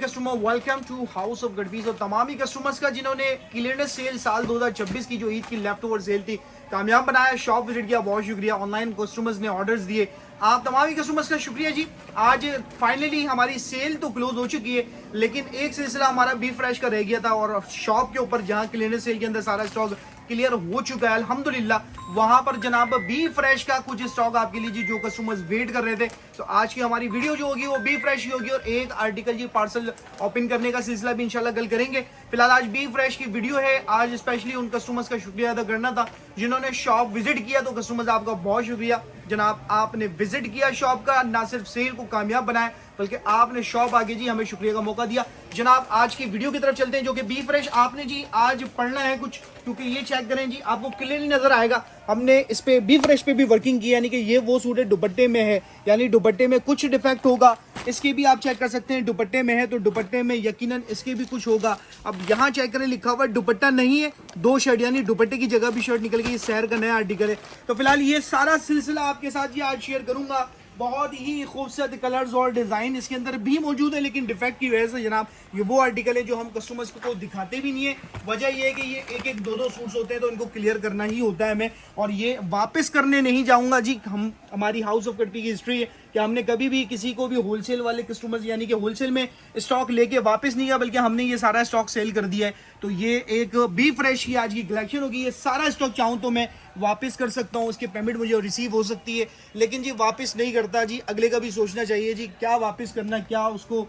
Customer, welcome to house of गढ़वीज। और तमाम ही कस्टमर्स का जिन्होंने क्लियरेंस सेल साल 2026 की जो ईद की लेफ्ट ओवर सेल थी कामयाब बनाया, शॉप विजिट किया, बहुत शुक्रिया। ऑनलाइन कस्टमर्स ने ऑर्डर्स दिए, आप तमाम ही कस्टमर्स का शुक्रिया जी। आज फाइनली हमारी सेल तो क्लोज हो चुकी है, लेकिन एक सिलसिला हमारा बी फ्रेश का रह गया था और शॉप के ऊपर जहां क्लियरेंस सेल के अंदर सारा स्टॉक क्लियर हो चुका है अल्हम्दुलिल्लाह, वहां पर जनाब बी फ्रेश का कुछ स्टॉक आपके लिए जी जो कस्टमर्स वेट कर रहे थे। तो आज की हमारी वीडियो जो होगी वो बी फ्रेश ही होगी और एक आर्टिकल जी पार्सल ओपन करने का सिलसिला भी इंशाल्लाह कल करेंगे। फिलहाल आज बी फ्रेश की वीडियो है। आज स्पेशली उन कस्टमर्स का शुक्रिया अदा करना था जिन्होंने शॉप विजिट किया। तो कस्टमर्स आपका बहुत शुक्रिया जनाब, आपने विजिट किया शॉप का, ना सिर्फ सेल को कामयाब बनाया बल्कि आपने शॉप आगे जी हमें शुक्रिया का मौका दिया। जनाब आज की वीडियो की तरफ चलते हैं जो कि बी फ्रेश आपने जी आज पढ़ना है कुछ, क्योंकि ये चेक करें जी आपको क्लियरली नजर आएगा। हमने इस पे बी फ्रेश पे भी वर्किंग की, यानी कि ये वो सूट है दुपट्टे में है, यानी दुपट्टे में कुछ डिफेक्ट होगा, इसके भी आप चेक कर सकते हैं। दुपट्टे में है तो दुपट्टे में यकीनन इसके भी कुछ होगा। अब यहाँ चेक करें, लिखा हुआ दुपट्टा नहीं है, दो शर्ट, यानी दुपट्टे की जगह भी शर्ट निकल गई। शहर का नया आर्टिकल है। तो फिलहाल ये सारा सिलसिला आपके साथ ये आज शेयर करूंगा। बहुत ही खूबसूरत कलर्स और डिजाइन इसके अंदर भी मौजूद है, लेकिन डिफेक्ट की वजह से जनाब ये वो आर्टिकल है जो हम कस्टमर्स को दिखाते भी नहीं है। वजह ये है कि ये एक एक दो सूट्स होते हैं तो इनको क्लियर करना ही होता है हमें, और ये वापस करने नहीं जाऊंगा जी। हम हमारी हाउस ऑफ कटपी की हिस्ट्री है कि हमने कभी भी किसी को भी होलसेल वाले कस्टमर्स यानी कि होलसेल में स्टॉक लेके वापस नहीं गया, बल्कि हमने ये सारा स्टॉक सेल कर दिया है। तो ये एक बी फ्रेश की आज की कलेक्शन होगी। ये सारा स्टॉक चाहूँ तो मैं वापस कर सकता हूँ, उसकी पेमेंट मुझे रिसीव हो सकती है, लेकिन जी वापस नहीं करता जी। अगले का भी सोचना चाहिए जी क्या वापस करना, क्या उसको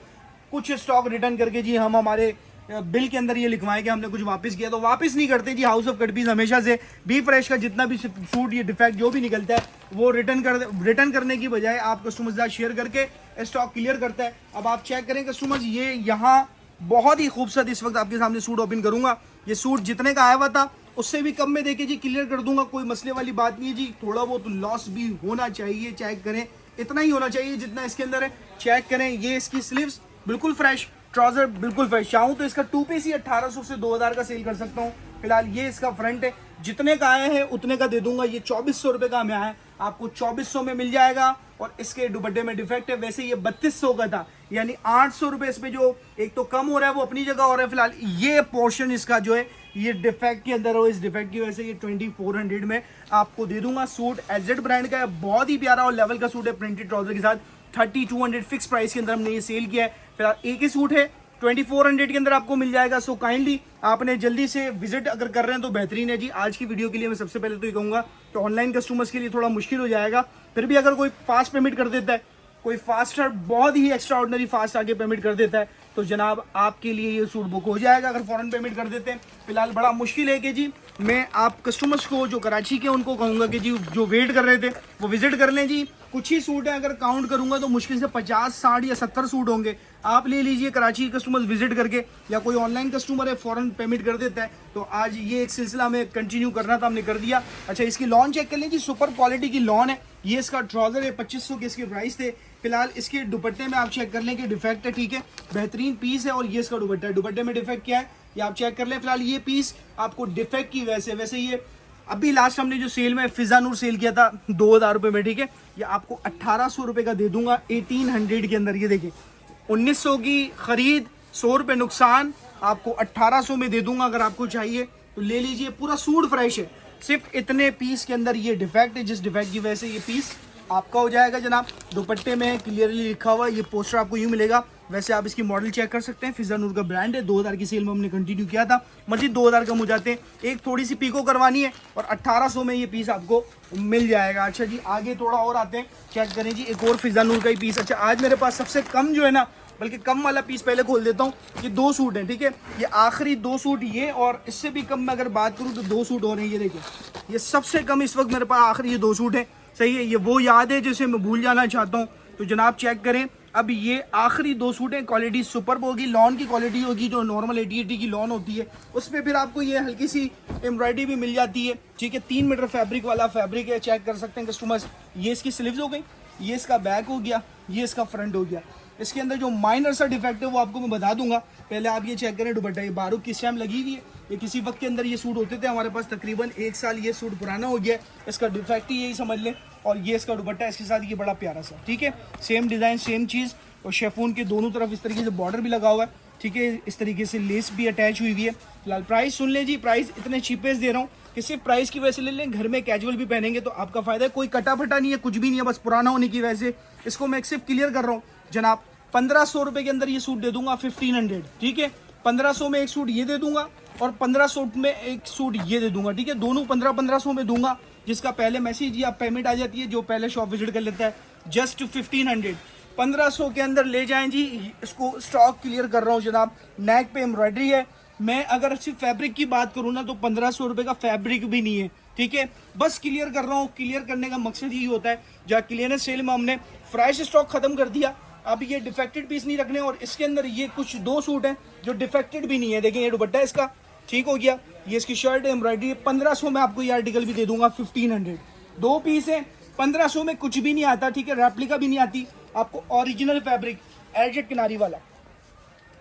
कुछ स्टॉक रिटर्न करके जी हम हमारे बिल के अंदर ये लिखवाएं कि हमने कुछ वापस किया, तो वापस नहीं करते जी। हाउस ऑफ कटपीस हमेशा से बी फ्रेश का जितना भी सूट ये डिफेक्ट जो भी निकलता है वो रिटर्न करने की बजाय आप कस्टमर्स के साथ शेयर करके स्टॉक क्लियर करता है। अब आप चेक करें कस्टमर्स, ये यहाँ बहुत ही खूबसूरत इस वक्त आपके सामने सूट ओपन करूंगा। ये सूट जितने का आया हुआ था उससे भी कम में देके जी क्लियर कर दूंगा, कोई मसले वाली बात नहीं है जी। थोड़ा बहुत लॉस भी होना चाहिए, चेक करें इतना ही होना चाहिए जितना इसके अंदर है। चेक करें, ये इसकी स्लीव्स बिल्कुल फ्रेश, ट्राउजर बिल्कुल फ्रेश। चाहूँ तो इसका 2 पीस ही 1800 से 2000 का सेल कर सकता हूँ। फिलहाल ये इसका फ्रंट है, जितने का आया है उतने का दे दूंगा। ये 2400 रुपए का हमें आया है, आपको 2400 में मिल जाएगा। और इसके दुपट्टे में डिफेक्ट है, वैसे ये 3200 का था, यानी 800 रुपए इसमें जो एक तो कम हो रहा है वो अपनी जगह हो रहा है। फिलहाल ये पोर्शन इसका जो है ये डिफेक्ट के अंदर हो, इस डिफेक्ट की वजह से ये 2400 में आपको दे दूंगा। सूट एजेड ब्रांड का है, बहुत ही प्यारा और लेवल का सूट है प्रिंटेड ट्राउजर के साथ। 3200 फिक्स प्राइस के अंदर हमने ये सेल किया है। फिलहाल एक ही सूट है 2400 के अंदर आपको मिल जाएगा। सो काइंडली आपने जल्दी से विजिट अगर कर रहे हैं तो बेहतरीन है जी। आज की वीडियो के लिए मैं सबसे पहले तो ये कहूंगा कि ऑनलाइन कस्टमर्स के लिए थोड़ा मुश्किल हो जाएगा, फिर भी अगर कोई फास्ट पेमेंट कर देता है, कोई फास्टर बहुत ही एक्स्ट्रा ऑर्डिनरी फास्ट आगे पेमेंट कर देता है, तो जनाब आपके लिए ये सूट बुक हो जाएगा अगर फौरन पेमेंट कर देते हैं। फिलहाल बड़ा मुश्किल है कि जी मैं आप कस्टमर्स को जो कराची के उनको कहूँगा कि जी जो वेट कर रहे थे वो विजिट कर लें जी। कुछ ही सूट है, अगर काउंट करूंगा तो मुश्किल से 50, 60 या 70 सूट होंगे। आप ले लीजिए कराची कस्टमर्स विजिट करके, या कोई ऑनलाइन कस्टमर है फौरन पेमेंट कर देता है। तो आज ये एक सिलसिला हमें कंटिन्यू करना था, हमने कर दिया। अच्छा, इसकी लॉन चेक कर लें जी, सुपर क्वालिटी की लॉन है। ये इसका ट्राउजर है, 2500 के इसके प्राइस थे। फिलहाल इसके दुपट्टे में आप चेक कर लें कि डिफेक्ट है, ठीक है, बेहतरीन पीस है। और ये इसका दुपट्टा है, दुपट्टे में डिफेक्ट क्या है ये आप चेक कर लें। फिलहाल ये पीस आपको डिफेक्ट की वैसे ये अभी लास्ट हमने जो सेल में फिजा नूर सेल किया था 2000 रुपये में, ठीक है, ये आपको 1800 रुपये का दे दूंगा 1800 के अंदर। ये देखिए 1900 की खरीद, 100 रुपये नुकसान, आपको 1800 में दे दूंगा। अगर आपको चाहिए तो ले लीजिए, पूरा सूट फ्रेश है। सिर्फ इतने पीस के अंदर ये डिफेक्ट है, जिस डिफेक्ट की वजह से ये पीस आपका हो जाएगा जनाब। दुपट्टे में क्लियरली लिखा हुआ ये पोस्टर आपको यूँ मिलेगा। वैसे आप इसकी मॉडल चेक कर सकते हैं, फिजा नूर का ब्रांड है। 2000 की सेल में हमने कंटिन्यू किया था, मजीद 2000 कम हो जाते हैं। एक थोड़ी सी पीको करवानी है और 1800 में ये पीस आपको मिल जाएगा। अच्छा जी, आगे थोड़ा और आते हैं, चेक करें जी एक और फिजा नूर का ही पीस। अच्छा, आज मेरे पास सबसे कम जो है ना, बल्कि कम वाला पीस पहले खोल देता हूँ। ये 2 सूट हैं, ठीक है, ये आखिरी 2 सूट ये, और इससे भी कम में अगर बात करूँ तो 2 सूट और हैं। ये देखिए, ये सबसे कम इस वक्त मेरे पास आखिरी ये 2 सूट हैं। सही है, ये वो याद है जिसे मैं भूल जाना चाहता हूँ। तो जनाब चेक करें, अब ये आखिरी 2 सूट हैं। क्वालिटी सुपर होगी, लॉन की क्वालिटी होगी, जो नॉर्मल 80 की लॉन होती है उस पर फिर आपको ये हल्की सी एम्ब्रॉयडरी भी मिल जाती है, ठीक है। 3 मीटर फैब्रिक वाला फैब्रिक है, चेक कर सकते हैं कस्टमर्स। ये इसकी स्लीव्स हो गई, ये इसका बैक हो गया, ये इसका फ्रंट हो गया। इसके अंदर जो माइनर सा डिफेक्ट है वो आपको मैं बता दूंगा। पहले आप ये चेक करें दुपट्टा, ये बारूद किस टाइम लगी हुई है। ये किसी वक्त के अंदर ये सूट होते थे हमारे पास, तकरीबन 1 साल ये सूट पुराना हो गया। इसका डिफेक्ट ही यही समझ लें। और ये इसका दुपट्टा इसके साथ ये बड़ा प्यारा सा, ठीक है, सेम डिज़ाइन सेम चीज़। और शेफून के दोनों तरफ इस तरीके से बॉर्डर भी लगा हुआ है, ठीक है। इस तरीके से लेस भी अटैच हुई है। फिलहाल प्राइस सुन ले जी, प्राइस इतने चीपेस्ट दे रहा हूँ कि सिर्फ प्राइस की वजह से ले लें, घर में कैजुअल भी पहनेंगे तो आपका फायदा है। कोई कटा फटा नहीं है, कुछ भी नहीं है, बस पुराना होने की वजह से इसको मैं सिर्फ क्लियर कर रहा हूँ जनाब। 1500 रुपये के अंदर ये सूट दे दूंगा 1500, ठीक है। 1500 में एक सूट ये दे दूंगा और 1500 में एक सूट ये दे दूंगा, ठीक है। दोनों 1500 में दूंगा, जिसका पहले मैसेज या पेमेंट आ जाती है, जो पहले शॉप विजिट कर लेता है, जस्ट 1500। 1500 के अंदर ले जाएं जी। इसको स्टॉक क्लियर कर रहा हूँ जनाब। नेक पे एम्ब्रॉयडरी है। मैं अगर सिर्फ फैब्रिक की बात करूँ ना तो 1500 रुपये का फैब्रिक भी नहीं है, ठीक है। बस क्लियर कर रहा हूँ। क्लियर करने का मकसद यही होता है, जहाँ क्लियरेंस सेल में हमने फ्रेश स्टॉक खत्म कर दिया, अब ये डिफेक्टेड पीस नहीं रखने। और इसके अंदर ये कुछ 2 सूट हैं जो डिफेक्टेड भी नहीं है। देखिए ये दुपट्टा है इसका, ठीक हो गया। ये इसकी शर्ट है, एम्ब्रॉयडरी है। 1500 में आपको ये आर्टिकल भी दे दूंगा 1500। 2 पीस है, 1500 में कुछ भी नहीं आता, ठीक है। रेप्लिका भी नहीं आती, आपको ओरिजिनल फैब्रिक एडजेट किनारी वाला।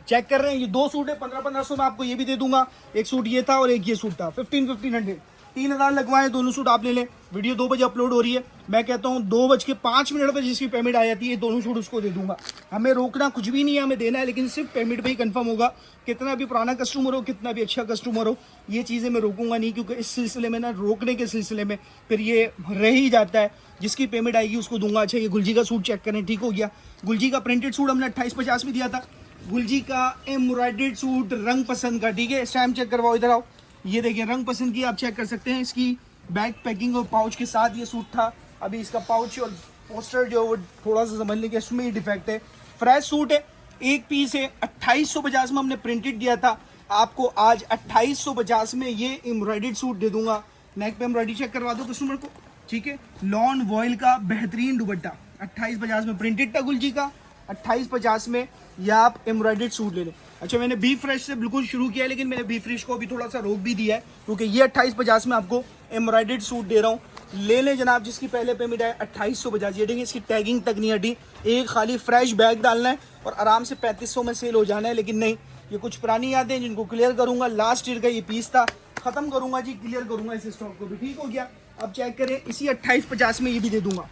चेक कर रहे हैं, ये 2 सूट है। 1500 में आपको ये भी दे दूंगा। एक सूट ये था और एक ये सूट था। 1500 3000 लगवाए, दोनों सूट आप ले लें। वीडियो 2 बजे अपलोड हो रही है। मैं कहता हूँ 2:05 पर जिसकी पेमेंट आ जाती है, दोनों सूट उसको दे दूंगा। हमें रोकना कुछ भी नहीं है, हमें देना है, लेकिन सिर्फ पेमेंट पे ही कंफर्म होगा। कितना भी पुराना कस्टमर हो, कितना भी अच्छा कस्टमर हो, ये चीज़ें मैं रोकूंगा नहीं, क्योंकि इस सिलसिले में ना, रोकने के सिलसिले में फिर ये रह ही जाता है। जिसकी पेमेंट आएगी उसको दूंगा। अच्छा ये गुलजी का सूट चेक करें, ठीक हो गया। गुलजी का प्रिंटेड सूट हमने 2850 में दिया था। गुलजी का एम्ब्रॉयडर्ड सूट रंग पसंद का, ठीक है। स्टैम्प चेक करवाओ, इधर आओ। ये देखिए रंग पसंद की, आप चेक कर सकते हैं। इसकी बैक पैकिंग और पाउच के साथ ये सूट था। अभी इसका पाउच और पोस्टर जो वो थोड़ा सा समझ लीजिए इसमें ही डिफेक्ट है। फ्रेश सूट है, एक पीस है। 2850 में हमने प्रिंटेड दिया था, आपको आज 2850 में ये एम्ब्रॉयडर्ड सूट दे दूंगा। नेक पे एम्ब्रॉयडरी चेक करवा दो कस्टमर को, ठीक है। लॉन वॉयल का बेहतरीन दुपट्टा 2850 में प्रिंटेड था गुलजी का। 2850 में या आप एम्ब्रॉयडर्ड सूट ले लें। अच्छा मैंने बी फ्रेश से बिल्कुल शुरू किया है, लेकिन मैंने बी फ्रेश को अभी थोड़ा सा रोक भी दिया है, क्योंकि ये 2850 में आपको एम्ब्रॉयडर्ड सूट दे रहा हूँ। ले लें जनाब, जिसकी पहले पेमेंट है 2850। ये देखेंगे इसकी टैगिंग तक नहीं हटी, एक खाली फ्रेश बैग डालना है और आराम से 3500 में सेल हो जाना है। लेकिन नहीं, ये कुछ पुरानी यादें जिनको क्लियर करूंगा। लास्ट ईयर का ये पीस था, खत्म करूंगा जी, क्लियर करूंगा इस स्टॉक को भी, ठीक हो गया। अब चेक करें, इसी 2850 में ये भी दे दूंगा।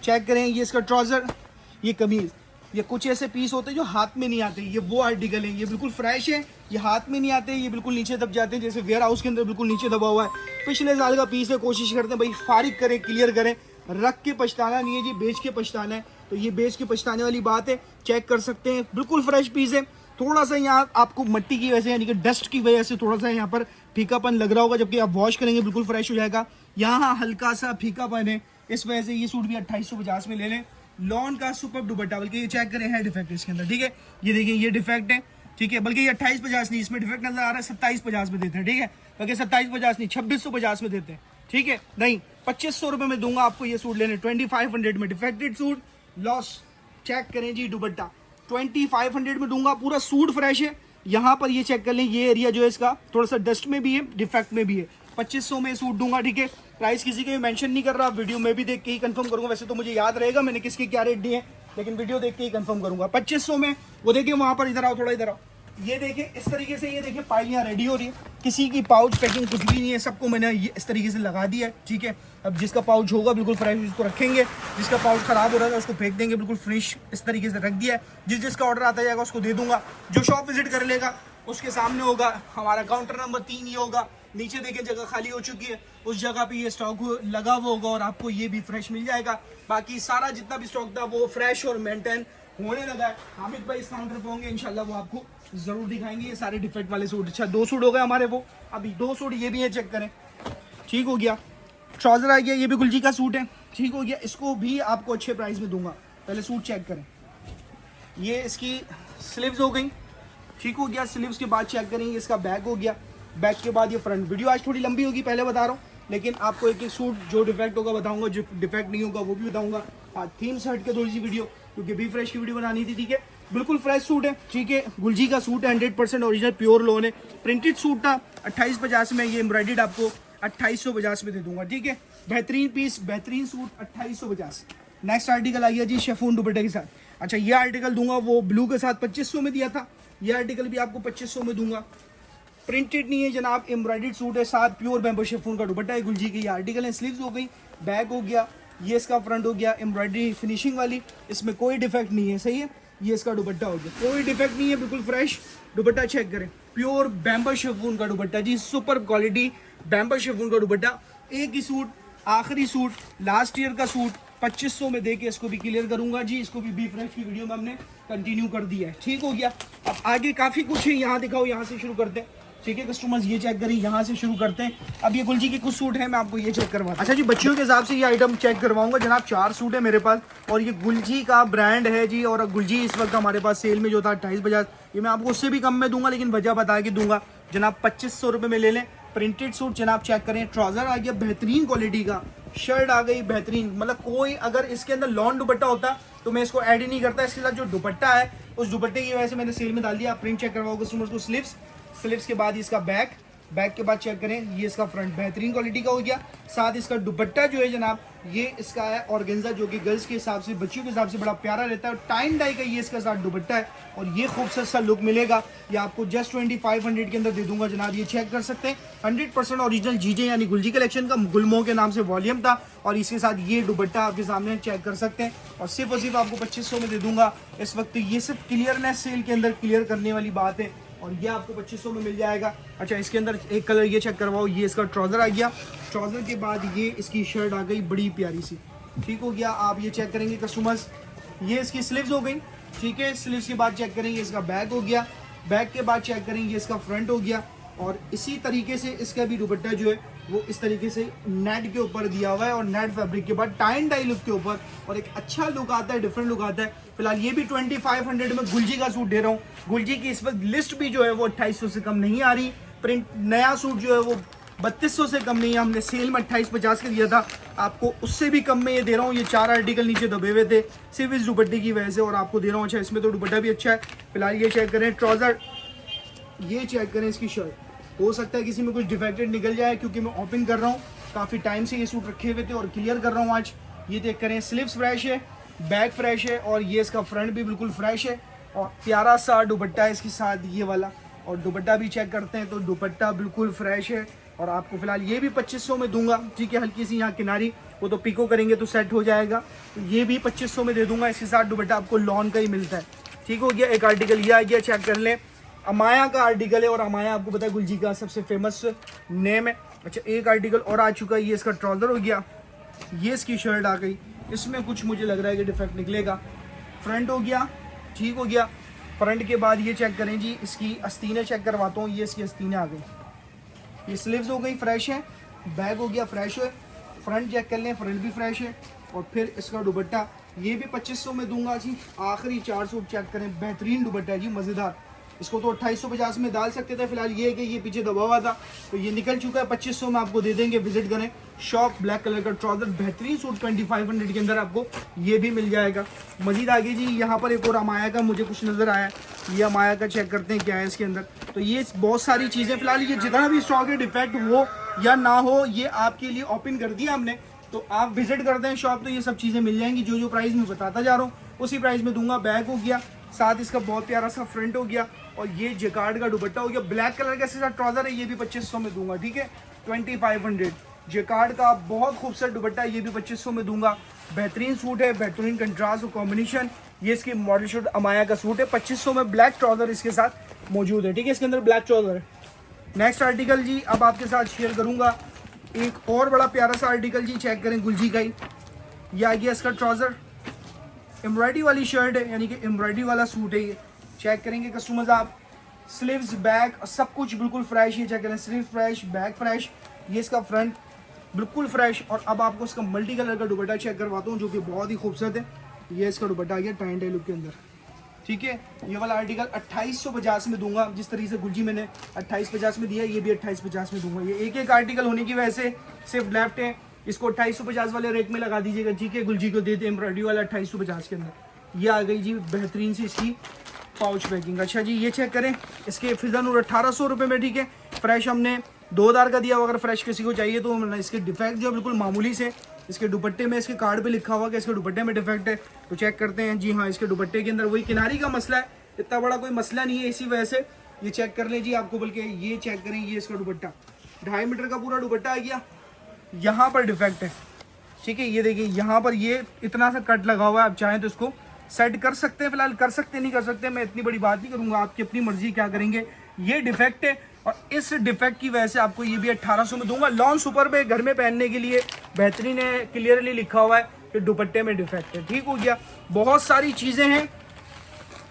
चेक करें, ये इसका ट्राउजर, ये कमीज, ये कुछ ऐसे पीस होते हैं जो हाथ में नहीं आते, ये वो आर्टिकल है। ये बिल्कुल फ्रेश है, ये हाथ में नहीं आते, ये बिल्कुल नीचे दब जाते हैं, जैसे वेयर हाउस के अंदर बिल्कुल नीचे दबा हुआ है। पिछले साल का पीस है, कोशिश करते हैं भाई फारिग करें, क्लियर करें, रख के पछताना नहीं है जी, बेच के पछताना है। तो ये बेच के पछताने वाली बात है। चेक कर सकते हैं, बिल्कुल फ्रेश पीस है। थोड़ा सा यहाँ आपको मट्टी की वजह से, यानी कि डस्ट की वजह से थोड़ा सा यहाँ पर फीकापन लग रहा होगा, जबकि आप वॉश करेंगे बिल्कुल फ्रेश हो जाएगा। यहाँ हल्का सा फीकापन है, इस वजह से ये सूट भी 2850 में ले लें। लॉन का सुपर दुपट्टा, बल्कि ये चेक करें है डिफेक्ट इसके अंदर, ठीक है। ये देखिए ये डिफेक्ट है, ठीक है। बल्कि ये 2850 नहीं, इसमें डिफेक्ट नजर आ रहा है, 2750 में देते हैं, ठीक है। बल्कि 2750 नहीं, 2650 में देते हैं, ठीक है। नहीं, 2500 रुपये में दूंगा आपको ये सूट लेने। 2500 में डिफेक्टेड सूट लॉस। चेक करें जी दुपट्टा, 2500 में दूंगा। पूरा सूट फ्रेश है। यहाँ पर ये चेक कर लें, ये एरिया जो है इसका थोड़ा सा डस्ट में भी है, डिफेक्ट में भी है। 2500 में सूट दूंगा, ठीक है। प्राइस किसी के भी मेंशन नहीं कर रहा, वीडियो में भी देख के ही कंफर्म करूंगा। वैसे तो मुझे याद रहेगा मैंने किसके क्या रेट दिए, लेकिन वीडियो देख के ही कंफर्म करूंगा। 2500 में वो देखिए वहां पर, इधर आओ थोड़ा, इधर आओ। ये देखिए इस तरीके से, ये देखिए पाइलियाँ रेडी हो रही है, किसी की पाउच पैकिंग कुछ भी नहीं है, सबको मैंने ये इस तरीके से लगा दिया है, ठीक है। अब जिसका पाउच होगा बिल्कुल फ्रेश उसको रखेंगे, जिसका पाउच खराब हो रहा है उसको फेंक देंगे, बिल्कुल फ्रेश इस तरीके से रख दिया है। जिसका ऑर्डर आता जाएगा उसको दे दूंगा। जो शॉप विजिट कर लेगा उसके सामने होगा हमारा काउंटर नंबर 3 ही होगा। नीचे देखिए जगह खाली हो चुकी है, उस जगह पे ये स्टॉक लगा हुआ होगा और आपको ये भी फ्रेश मिल जाएगा। बाकी सारा जितना भी स्टॉक था वो फ्रेश और मेंटेन होने लगा है। हामिद भाई इस काउंटर पे होंगे, इंशाल्लाह वो आपको जरूर दिखाएंगे ये सारे डिफेक्ट वाले सूट। अच्छा 2 सूट हो गए हमारे, वो अभी 2 सूट ये भी है, चेक करें, ठीक हो गया। ट्राउजर आ गया, ये भी गुलजी का सूट है, ठीक हो गया। इसको भी आपको अच्छे प्राइस में दूंगा। पहले सूट चेक करें, ये इसकी स्लीव्स हो गई, ठीक हो गया। स्लीव्स के बाद चेक करेंगे, इसका बैक हो गया, बैक के बाद ये फ्रंट। वीडियो आज थोड़ी लंबी होगी, पहले बता रहा हूँ, लेकिन आपको एक एक सूट जो डिफेक्ट होगा बताऊंगा, जो डिफेक्ट नहीं होगा वो भी बताऊंगा। हाँ थीम से हट के थोड़ी सी वीडियो, क्योंकि बी फ्रेश की वीडियो बनानी थी, ठीक है। बिल्कुल फ्रेश सूट है, ठीक है। गुलजी का सूट है, 100% ओरिजिनल प्योर लोन है। प्रिंटेड सूट था 2850 में, ये एम्ब्रॉयडर्ड आपको 2850 में दे दूंगा, ठीक है। बेहतरीन पीस, बेहतरीन सूट 2850। नेक्स्ट आर्टिकल आ गया जी शेफून दुपट्टे के साथ। अच्छा ये आर्टिकल दूंगा, वो ब्लू के साथ 2500 में दिया था, ये आर्टिकल भी आपको 2500 में दूंगा। प्रिंटेड नहीं है जनाब, एम्ब्रॉयडर्ड सूट है, साथ प्योर बैम्बू शेफून का दुपट्टा है। गुलजी की ये आर्टिकल है। स्लीव्स हो गई, बैक हो गया, ये इसका फ्रंट हो गया, एम्ब्रॉयडरी फिनिशिंग वाली, इसमें कोई डिफेक्ट नहीं है, सही है। ये इसका दुपट्टा हो गया, कोई डिफेक्ट नहीं है, बिल्कुल फ्रेश दुपट्टा। चेक करें, प्योर बैम्बर शिफॉन का दुपट्टा जी, सुपर क्वालिटी बैम्बर शिफॉन का दुपट्टा। एक ही सूट, आखिरी सूट, लास्ट ईयर का सूट 2500 में देके इसको भी क्लियर करूंगा जी। इसको भी बी फ्रेश की वीडियो में हमने कंटिन्यू कर दिया है, ठीक हो गया। अब आगे काफ़ी कुछ है, यहाँ दिखाओ, यहाँ से शुरू करते हैं, ठीक है कस्टमर्स, ये चेक करें, यहाँ से शुरू करते हैं। अब ये गुलजी के कुछ सूट हैं, मैं आपको ये चेक करवाऊँ। अच्छा जी, बच्चियों के हिसाब से ये आइटम चेक करवाऊंगा जनाब। 4 सूट है मेरे पास और ये गुलजी का ब्रांड है जी। और गुलजी इस वक्त हमारे पास सेल में जो था 2850, ये मैं आपको उससे भी कम में दूंगा, लेकिन वजह बता के दूंगा जनाब। 2500 रुपये में ले लें। प्रिंटेड सूट जनाब चेक करें, ट्राउजर आ गया बेहतरीन क्वालिटी का, शर्ट आ गई बेहतरीन, मतलब कोई अगर इसके अंदर लॉन दुपट्टा होता तो मैं इसको ऐड ही नहीं करता। इसके साथ जो दुपट्टा है उस दुपट्टे की वजह से मैंने सेल में डाल दिया। आप प्रिंट चेक करवाओ कस्टमर्स को। स्लीव्स के बाद इसका बैक, बैक के बाद चेक करें, ये इसका फ्रंट बेहतरीन क्वालिटी का हो गया। साथ इसका दुपट्टा जो है जनाब, ये इसका है ऑर्गेन्जा, जो कि गर्ल्स के हिसाब से, बच्चियों के हिसाब से बड़ा प्यारा रहता है। और टाइम डाई का ये इसका साथ दुपट्टा है और ये खूबसूरत सा लुक मिलेगा। ये आपको जस्ट 2500 के अंदर दे दूंगा जनाब। ये चेक कर सकते हैं, 100% ओरिजिनल जीजे यानी गुलजी कलेक्शन का गुलमो के नाम से वॉल्यूम था। और इसके साथ ये दुपट्टा आपके सामने चेक कर सकते हैं। और सिर्फ आपको 2500 में दे दूंगा इस वक्त। ये सिर्फ क्लियरनेस सेल के अंदर क्लियर करने वाली बात है और ये आपको 2500 में मिल जाएगा। अच्छा, इसके अंदर एक कलर ये चेक करवाओ, ये इसका ट्राउजर आ गया। ट्राउजर के बाद ये इसकी शर्ट आ गई बड़ी प्यारी सी, ठीक हो गया। आप ये चेक करेंगे कस्टमर्स, ये इसकी स्लीव्स हो गई, ठीक है। स्लीव्स के बाद चेक करेंगे इसका बैक हो गया। बैक के बाद चेक करेंगे इसका फ्रंट हो गया। और इसी तरीके से इसका भी दुपट्टा जो है वो इस तरीके से नेट के ऊपर दिया हुआ है और नेट फैब्रिक के बाद टाइन डाई लुक के ऊपर, और एक अच्छा लुक आता है, डिफरेंट लुक आता है। फिलहाल ये भी 2500 में गुलजी का सूट दे रहा हूँ। गुलजी की इस वक्त लिस्ट भी जो है वो 2800 से कम नहीं आ रही। प्रिंट नया सूट जो है वो 3200 से कम नहीं है। हमने सेल में 2850 का दिया था, आपको उससे भी कम में ये दे रहा हूँ। ये 4 आर्टिकल नीचे दबे हुए थे सिर्फ इस दुपट्टे की वजह से, और आपको दे रहा हूँ। अच्छा, इसमें तो दुपट्टा भी अच्छा है। फिलहाल ये चेक करें ट्राउजर, ये चेक करें इसकी शर्ट। हो सकता है किसी में कुछ डिफेक्टेड निकल जाए क्योंकि मैं ओपन कर रहा हूँ, काफ़ी टाइम से ये सूट रखे हुए थे और क्लियर कर रहा हूँ आज। ये चेक करें, स्लीव्स फ्रेश है, बैक फ्रेश है और ये इसका फ्रंट भी बिल्कुल फ्रेश है। और प्यारा सा दुपट्टा है इसके साथ ये वाला, और दुपट्टा भी चेक करते हैं तो दुपट्टा बिल्कुल फ्रेश है। और आपको फिलहाल ये भी 2500 में दूंगा, ठीक है। हल्की सी यहाँ किनारी, वो तो पिको करेंगे तो सेट हो जाएगा, तो ये भी 2500 में दे दूंगा। इसके साथ दुपट्टा आपको लॉन का ही मिलता है, ठीक हो गया। एक आर्टिकल ये आ गया, चेक कर लें, अमाया का आर्टिकल है और अमाया आपको पता है गुलजी का सबसे फेमस नेम है। अच्छा, एक आर्टिकल और आ चुका है, ये इसका ट्राउजर हो गया, ये इसकी शर्ट आ गई। इसमें कुछ मुझे लग रहा है कि डिफेक्ट निकलेगा। फ्रंट हो गया, ठीक हो गया। फ्रंट के बाद ये चेक करें जी, इसकी आस्तीनें चेक करवाता हूँ। ये इसकी आस्तीनें आ गई, ये स्लीव्स हो गई फ्रेश है, बैक हो गया फ्रेश है। फ्रंट चेक कर लें, फ्रंट भी फ्रेश है। और फिर इसका दुपट्टा ये भी 2500 में दूंगा जी। आखिरी 4 सूट चेक करें, बेहतरीन दुपट्टा है जी, मज़ेदार। इसको तो 2850 में डाल सकते थे, फिलहाल ये है कि ये पीछे दबा हुआ था तो ये निकल चुका है। 2500 में आपको दे देंगे, विजिट करें शॉप। ब्लैक कलर का ट्राउजर, बेहतरीन सूट 2500 के अंदर आपको ये भी मिल जाएगा। मजीद आगे जी, यहाँ पर एक और अमाया का मुझे कुछ नज़र आया, ये अमाया का चेक करते हैं क्या है इसके अंदर। तो ये बहुत सारी चीज़ें, फिलहाल ये जितना भी स्टॉक है, डिफेक्ट हो या ना हो, ये आपके लिए ओपन कर दिया हमने। तो आप विजिट करते हैं शॉप तो ये सब चीज़ें मिल जाएंगी। जो प्राइस मैं बताता जा रहा हूँ उसी प्राइस में दूंगा। बैग हो गया, साथ इसका बहुत प्यारा सा फ्रंट हो गया और ये जैकार्ड का दुपट्टा हो गया। ब्लैक कलर का इसके साथ ट्राउजर है, ये भी 2500 में दूंगा, ठीक है। 2500 जैकार्ड का बहुत खूबसूरत दुपट्टा है, ये भी 2500 में दूंगा। बेहतरीन सूट है, बेहतरीन कंट्रास्ट और कॉम्बिनेशन। ये इसकी मॉडल शूट अमाया का सूट है, 2500 में ब्लैक ट्राउजर इसके साथ मौजूद है, ठीक है। इसके अंदर ब्लैक ट्राउजर है। नेक्स्ट आर्टिकल जी अब आपके साथ शेयर करूंगा एक और बड़ा प्यारा सा आर्टिकल जी, चेक करें गुलजी का ही। ये आ गया इसका ट्राउजर, एम्ब्रॉयडरी वाली शर्ट है, यानी कि एम्ब्रॉयडरी वाला सूट है। ये चेक करेंगे कस्टमर्स आप, स्लीव्स बैक सब कुछ बिल्कुल फ्रेश। ये चेक करें, स्लीव फ्रेश, बैक फ्रेश, ये इसका फ्रंट बिल्कुल फ्रेश। और अब आपको इसका मल्टी कलर का दुपट्टा चेक करवाता हूँ जो कि बहुत ही खूबसूरत है। ये इसका दुपट्टा आ गया टाइन डाई लुक के अंदर, ठीक है। ये वाला आर्टिकल 2850 में दूंगा, जिस तरीके से गुलजी मैंने 2850 में दिया, ये भी 2850 में दूंगा। ये एक आर्टिकल होने की वजह से सिर्फ लेफ्ट है, इसको 2850 वाले रेट में लगा दीजिएगा, ठीक है। गुलजी को दे दे एम्ब्रॉयडरी वाला 2850 के अंदर। ये आ गई जी बेहतरीन सी इसकी पाउच पैकिंग। अच्छा जी, ये चेक करें, इसके फिजानूर 1800 रुपये में, ठीक है। फ्रेश हमने 2000 का दिया, अगर फ्रेश किसी को चाहिए तो। इसके डिफेक्ट जो बिल्कुल मामूली से, इसके दुपट्टे में, इसके कार्ड पे लिखा हुआ कि इसके दुपट्टे में डिफेक्ट है, तो चेक करते हैं। जी हाँ, इसके दुपट्टे के अंदर वही किनारी का मसला है, इतना बड़ा कोई मसला नहीं है, इसी वजह से ये चेक कर लें जी आपको। बल्कि ये चेक करें, ये इसका दुपट्टा 2.5 मीटर का पूरा दुपट्टा आ गया, यहाँ पर डिफेक्ट है, ठीक है। ये देखिए यहाँ पर ये इतना सा कट लगा हुआ है, आप चाहें तो इसको सेट कर सकते हैं, फिलहाल कर सकते नहीं कर सकते, मैं इतनी बड़ी बात नहीं करूंगा, आपकी अपनी मर्जी क्या करेंगे। ये डिफेक्ट है और इस डिफेक्ट की वजह से आपको ये भी 1800 में दूंगा। लॉन सुपर पे घर में पहनने के लिए बेहतरीन है, क्लियरली लिखा हुआ है कि दुपट्टे में डिफेक्ट है। ठीक हो गया, बहुत सारी चीज़ें हैं,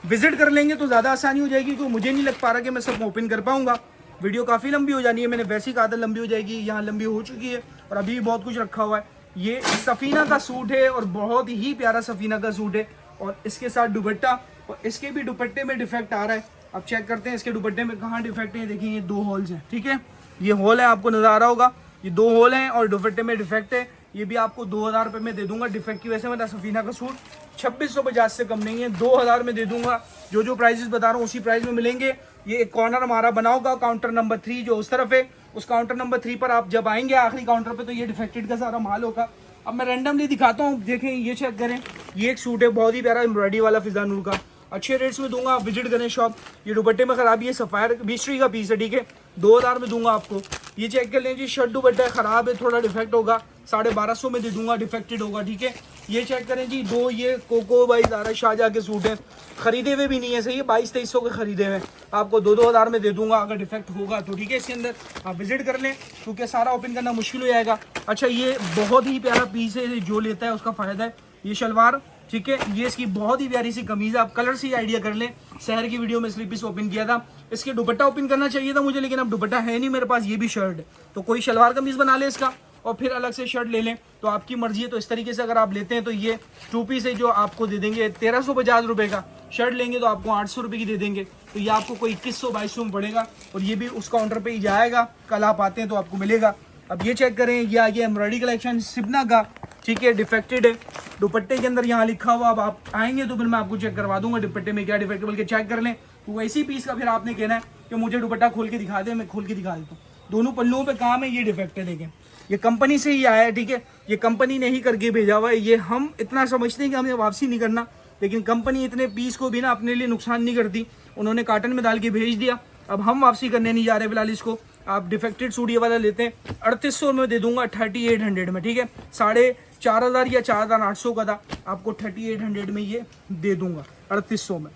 विजिट कर लेंगे तो ज़्यादा आसानी हो जाएगी, क्योंकि मुझे नहीं लग पा रहा कि मैं सब ओपन कर पाऊंगा। वीडियो काफ़ी लंबी हो जानी है, मैंने वैसे ही कहा था लंबी हो जाएगी, यहाँ लंबी हो चुकी है और अभी भी बहुत कुछ रखा हुआ है। ये सफ़ीना का सूट है और बहुत ही प्यारा सफ़ीना का सूट है और इसके साथ दुपट्टा, और इसके भी दुपट्टे में डिफेक्ट आ रहा है। अब चेक करते हैं इसके दुपट्टे में कहाँ डिफेक्ट है। देखिए ये 2 होल्स हैं, ठीक है, ये होल है, आपको नज़र आ रहा होगा, ये 2 होल हैं और दुपट्टे में डिफेक्ट है। ये भी आपको 2000 रुपये में दे दूंगा डिफेक्ट की वजह से। मेरा सफ़ीना का सूट 2650 से कम नहीं है, 2000 में दे दूंगा। जो प्राइजेस बता रहा हूँ उसी प्राइस में मिलेंगे। ये एक कॉर्नर हमारा बना होगा, काउंटर नंबर 3 जो उस तरफ है, उस काउंटर नंबर 3 पर आप जब आएंगे आखिरी काउंटर पे तो ये डिफेक्टेड का सारा माल होगा। अब मैं रैंडमली दिखाता हूँ, देखें ये चेक करें, ये एक सूट है बहुत ही प्यारा एम्ब्रॉयडरी वाला फिजा नूर का, अच्छे रेट्स में दूंगा, आप विजिट करें शॉप। ये दुपट्टे में खराबी है, सफ़ायर बिस्ट्री का पीस है, ठीक है, 2000 में दूंगा आपको। ये चेक कर लें जी, शर्ट दुपट्टा खराब है, थोड़ा डिफेक्ट होगा, 1250 में दे दूंगा, डिफेक्टेड होगा, ठीक है। ये चेक करें जी, 2 ये कोको बाई ज़ारा शाहजहाँ के सूट हैं, खरीदे हुए भी नहीं है, सही है, 2200-2300 के खरीदे हुए, आपको 2-2000 में दे दूंगा अगर डिफेक्ट होगा तो, ठीक है। इसके अंदर आप विजिट कर लें क्योंकि सारा ओपन करना मुश्किल हो जाएगा। अच्छा, ये बहुत ही प्यारा पीस है, जो लेता है उसका फ़ायदा है। ये शलवार, ठीक है, ये इसकी बहुत ही प्यारी सी कमीज़ है, आप कलर से ही आइडिया कर लें। शहर की वीडियो में स्लीप पीस ओपन किया था, इसके दुपट्टा ओपन करना चाहिए था मुझे, लेकिन अब दुपट्टा है नहीं मेरे पास, ये भी शर्ट है, तो कोई शलवार कमीज़ बना ले इसका और फिर अलग से शर्ट ले लें, तो आपकी मर्जी है। तो इस तरीके से अगर आप लेते हैं तो ये 2 पीस है जो आपको दे देंगे 1350 रुपये का, शर्ट लेंगे तो आपको 800 रुपये की दे देंगे, तो ये आपको कोई 2100-2200 में पड़ेगा और ये भी उस काउंटर पे ही जाएगा, कल आप आते हैं तो आपको मिलेगा। अब ये चेक करें, ये आ गया एम्ब्रॉयडरी कलेक्शन सिपना का, ठीक है, डिफेक्टेड है, दुपट्टे के अंदर यहाँ लिखा हुआ, अब आप आएंगे तो फिर मैं आपको चेक करवा दूंगा दुपट्टे में क्या डिफेक्ट, बल्कि चेक कर लें। तो वैसी पीस का फिर आपने कहना है कि मुझे दुपट्टा खोल के दिखा दे, मैं खोल के दिखा देता हूँ, दोनों पल्लुओं पे काम है, ये डिफेक्ट है, देखें, ये कंपनी से ही आया है, ठीक है, ये कंपनी ने ही करके भेजा हुआ है। ये हम इतना समझते हैं कि हमें वापसी नहीं करना, लेकिन कंपनी इतने पीस को भी ना अपने लिए नुकसान नहीं करती, उन्होंने कार्टन में डाल के भेज दिया, अब हम वापसी करने नहीं जा रहे फिलहाल इसको। आप डिफेक्टेड सूट ये वाला लेते हैं 3800 में दे दूंगा, 3800 में, ठीक है, 4500 या 4800 का था, आपको 3800 में ये दे दूंगा, 3800 में।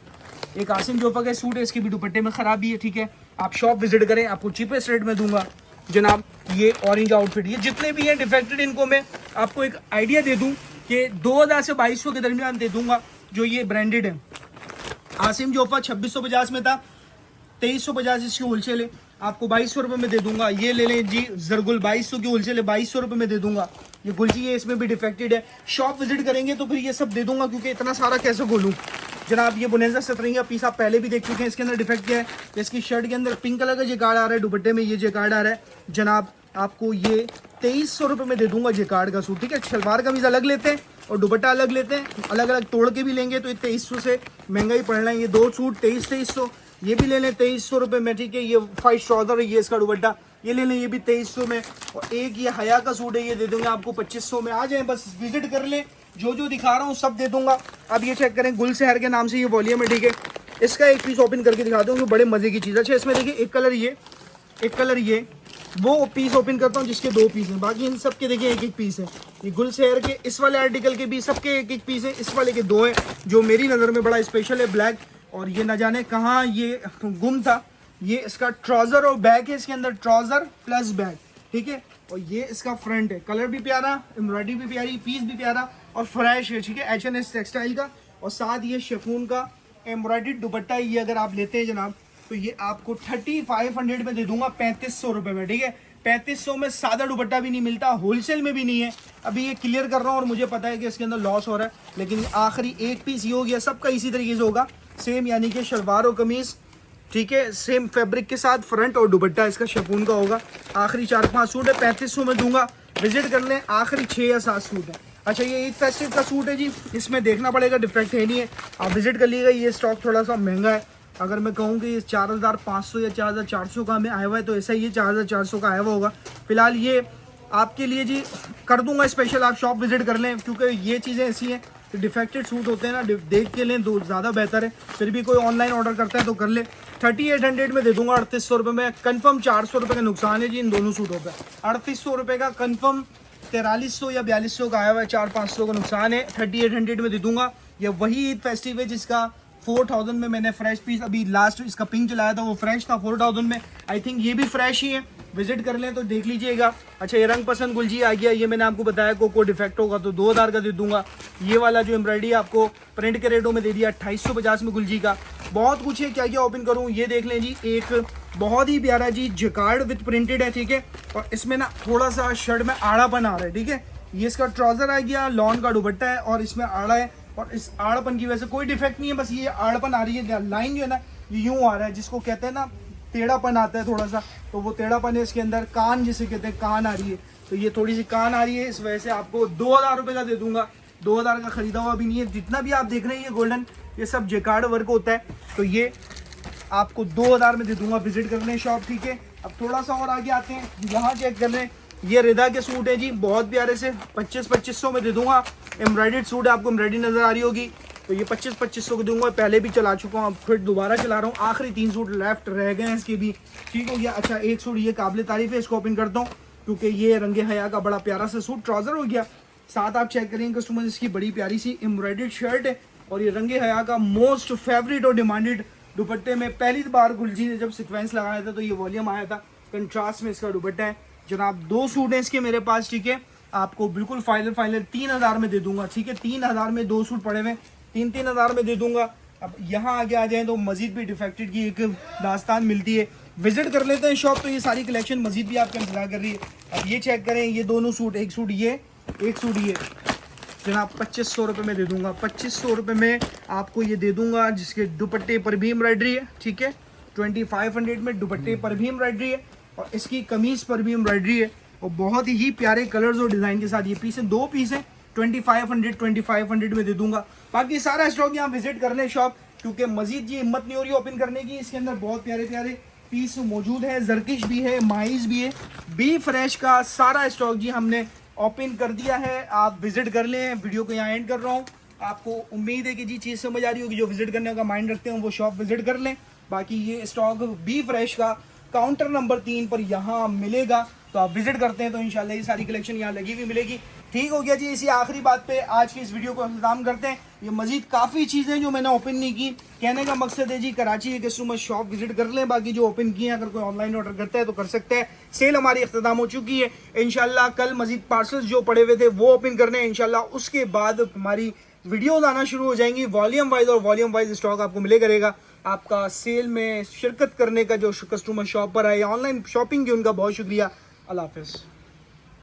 एक आसिम जोफा का सूट है, इसके भी दुपट्टे में खराबी है, ठीक है, आप शॉप विजिट करें, आपको चीपेस्ट रेट में दूंगा जनाब। ये ऑरेंज आउटफिट, ये जितने भी हैं डिफेक्टेड, इनको मैं आपको एक आइडिया दे दूं कि 2000 से 2200 के दरमियान दे दूंगा। जो ये ब्रांडेड है, आसिम जोफा 2650 में था, 2350 इसकी होलसेल है, आपको 2200 रुपये में दे दूंगा। ये ले लें जी जरगुल, 2200 की होलसेल है, 2200 रुपये में दे दूंगा। ये गुलजी है, इसमें भी डिफेक्टेड है, शॉप विजिट करेंगे तो फिर ये सब दे दूंगा, क्योंकि इतना सारा कैसे खोलूँ जनाब। ये बुनेजा सतरंगिया पीस आप पहले भी देख चुके हैं, इसके अंदर डिफेक्ट क्या है, इसकी शर्ट के अंदर पिंक कलर का जेकार्ड आ रहा है, दुपट्टे में ये जेकार्ड आ रहा है जनाब, आपको ये 2300 रुपये में दे दूंगा जेकार्ड का सूट, ठीक है। शलवार कमीज अलग लेते हैं और दुपट्टा अलग लेते हैं, अलग अलग तोड़ के भी लेंगे तो ये 2300 से महंगा ही पड़ना है। ये 2 सूट 2300, ये भी ले लें 2300 रुपये में, ठीक है। ये 5 ट्राउजर है, ये इसका दुपट्टा, ये ले लें, ये भी 2300 में। और एक ये हया का सूट है, ये दे दूंगा आपको 2500 में। आ जाएं, बस विजिट कर लें, जो दिखा रहा हूँ सब दे दूंगा। अब ये चेक करें, गुल शहर के नाम से ये वॉल्यूम है, ठीक है। इसका एक पीस ओपन करके दिखाता हूँ, बड़े मजे की चीज़ है। अच्छा, इसमें देखिए एक कलर ये, एक कलर ये, वो पीस ओपन करता हूँ जिसके 2 पीस हैं, बाकी इन सब के देखिए एक एक पीस है। ये गुल शहर के इस वाले आर्टिकल के भी सबके एक एक पीस है, इस वाले के 2 हैं, जो मेरी नज़र में बड़ा स्पेशल है, ब्लैक। और ये न जाने कहाँ ये गुम था। ये इसका ट्राउज़र और बैग है, इसके अंदर ट्राउज़र प्लस बैग, ठीक है। और ये इसका फ्रंट है, कलर भी प्यारा, एम्ब्रॉयडरी भी प्यारी, पीस भी प्यारा और फ्रेश है, ठीक है, H&S टेक्सटाइल का। और साथ ये शिफॉन का एम्ब्रॉयडरी दुपट्टा, ये अगर आप लेते हैं जनाब तो ये आपको 3500 में दे दूंगा, 3500 रुपये में, ठीक है। 3500 में सादा दुपट्टा भी नहीं मिलता, होलसेल में भी नहीं है। अभी ये क्लियर कर रहा हूँ और मुझे पता है कि इसके अंदर लॉस हो रहा है, लेकिन आखिरी एक पीस ये हो गया, सबका इसी तरीके से होगा सेम, यानी कि शलवार और कमीज़, ठीक है, सेम फैब्रिक के साथ फ्रंट और दुपट्टा इसका शिफॉन का होगा। आखिरी 4-5 सूट है, 3500 में दूंगा, विजिट कर लें। आखिरी 6 या 7 सूट है। अच्छा, ये ईद फेस्टिव का सूट है जी, इसमें देखना पड़ेगा, डिफेक्ट है नहीं है, आप विजिट कर लीजिएगा। ये स्टॉक थोड़ा सा महंगा है, अगर मैं कहूँ कि ये 4500 या 4400 का हमें आया हुआ है तो ऐसा ही ये 4400 का आया हुआ होगा। फिलहाल ये आपके लिए जी कर दूंगा स्पेशल, आप शॉप विजिट कर लें, क्योंकि ये चीज़ें ऐसी हैं कि डिफेक्टेड सूट होते हैं ना, देख के लें तो ज़्यादा बेहतर है। फिर भी कोई ऑनलाइन ऑर्डर करता है तो कर ले। 3800 में दे दूंगा, 3800 रुपये में। कन्फर्म 400 रुपये का नुकसान है जी इन दोनों सूटों पर। 3800 रुपये का कन्फर्म, 4300 या 4200 का आया हुआ है, 400-500 का नुकसान है। 3800 में दे दूंगा, ये वही ईद फेस्टिव है जिसका 4000 में मैंने फ्रेश पीस अभी लास्ट इसका पिंक चलाया था, वो फ्रेश था 4000 में। आई थिंक ये भी फ्रेश ही है, विजिट कर लें तो देख लीजिएगा। अच्छा ये रंग पसंद गुलजी आ गया, ये मैंने आपको बताया कोई डिफेक्ट होगा तो 2000 का दे दूंगा। ये वाला जो एम्ब्रॉयडरी आपको प्रिंट के रेटों में दे दिया 2850 में गुलजी का। बहुत कुछ है, क्या क्या ओपन करूँ ये देख लें जी। एक बहुत ही प्यारा जी जकार्ड विद प्रिंटेड है, ठीक है, और इसमें ना थोड़ा सा शर्ट में आड़ापन आ रहा है, ठीक है। ये इसका ट्राउजर आ गया, लॉन का दुपट्टा है और इसमें आड़ा है, और इस आड़पन की वजह से कोई डिफेक्ट नहीं है, बस ये आड़पन आ रही है, लाइन जो है ना ये यूं आ रहा है, जिसको कहते हैं ना टेढ़ापन आता है थोड़ा सा, तो वो टेढ़ापन है इसके अंदर। कान जिसे कहते हैं, कान आ रही है, तो ये थोड़ी सी कान आ रही है, इस वजह से आपको 2000 रुपये का दे दूंगा। 2000 का खरीदा हुआ भी नहीं है, जितना भी आप देख रहे हैं ये गोल्डन, ये सब जेकार्ड वर्क होता है, तो ये आपको 2000 में दे दूंगा। विजिट कर लें शॉप, ठीक है। अब थोड़ा सा और आगे आते हैं, यहाँ चेक कर लें, ये रिदा के सूट है जी, बहुत प्यारे से 2500 में दे दूंगा। एम्ब्रॉयडर्ड सूट है, आपको एम्ब्रॉयडरी नजर आ रही होगी, तो ये 2500 को दूंगा। पहले भी चला चुका हूँ, फिर दोबारा चला रहा हूँ, आखिरी 3 सूट लेफ्ट रह गए हैं इसके भी, ठीक हो गया। अच्छा एक सूट ये काबिल तारीफ है, इसको ओपन करता हूँ क्योंकि ये रंगे हया का बड़ा प्यारा सा सूट, ट्राउजर हो गया साथ। आप चेक करेंगे कस्टमर, इसकी बड़ी प्यारी सी एम्ब्रॉयडर्ड शर्ट है, और ये रंगे हया का मोस्ट फेवरेट और डिमांडेड दुपट्टे में पहली बार गुलजी ने जब सीक्वेंस लगाया था तो ये वॉल्यूम आया था, कंट्रास्ट में इसका दुपट्टा है जनाब। 2 सूट हैं इसके मेरे पास, ठीक है, आपको बिल्कुल फाइनल 3000 में दे दूंगा, ठीक है। 3000 में 2 सूट पड़े हुए, 3000 में दे दूंगा। अब यहाँ आगे आ जाए तो मजीद भी डिफेक्टेड की एक दास्तान मिलती है, विजिट कर लेते हैं शॉप, तो ये सारी कलेक्शन मजीद भी आपका इंतजार कर रही है। अब ये चेक करें, ये दोनों सूट, एक सूट ये, एक सूट ये जनाब 2500 रुपये में दे दूंगा। 2500 रुपये में आपको ये दे दूंगा, जिसके दुपट्टे पर भी एम्ब्रॉयडरी है, ठीक है। 2500 में दुपट्टे पर भी एम्ब्रॉयडरी है, और इसकी कमीज पर भी एम्ब्रॉयडरी है, और बहुत ही प्यारे कलर्स और डिज़ाइन के साथ ये पीस है। 2 पीस है, 2500 में दे दूंगा। बाकी सारा स्टॉक यहाँ विजिट कर लें शॉप, क्योंकि मजीद ये हिम्मत नहीं हो रही ओपन करने की। इसके अंदर बहुत प्यारे प्यारे पीस मौजूद है, जरकिश भी है, माइज भी है, बी फ्रेश का सारा स्टॉक जी हमने ओपन कर दिया है। आप विजिट कर लें। वीडियो को यहाँ एंड कर रहा हूँ। आपको उम्मीद है कि जी चीज़ समझ आ रही होगी, जो विजिट करने का माइंड रखते हैं वो शॉप विजिट कर लें। बाकी ये स्टॉक बी फ्रेश का काउंटर नंबर 3 पर यहाँ मिलेगा, तो आप विजिट करते हैं तो इंशाल्लाह ये सारी कलेक्शन यहाँ लगी हुई मिलेगी। ठीक हो गया जी, इसी आखिरी बात पे आज की इस वीडियो को अख्ताम करते हैं। ये मजीद काफ़ी चीज़ें जो मैंने ओपन नहीं की, कहने का मकसद है जी कराची के कस्टमर शॉप विजिट कर लें। बाकी जो ओपन किए हैं, अगर कोई ऑनलाइन ऑर्डर करता है तो कर सकते हैं। सेल हमारी अख्ताम हो चुकी है, इंशाल्लाह कल मजीद पार्सल्स जो पड़े हुए थे वो ओपन करने हैं इंशाल्लाह। उसके बाद हमारी वीडियोज आना शुरू हो जाएंगी वॉल्यूम वाइज, और वॉल्यूम वाइज स्टॉक आपको मिले करेगा। आपका सेल में शिरकत करने का जो कस्टमर शॉप पर आए या ऑनलाइन शॉपिंग की, उनका बहुत शुक्रिया। अल्लाह हाफिज़।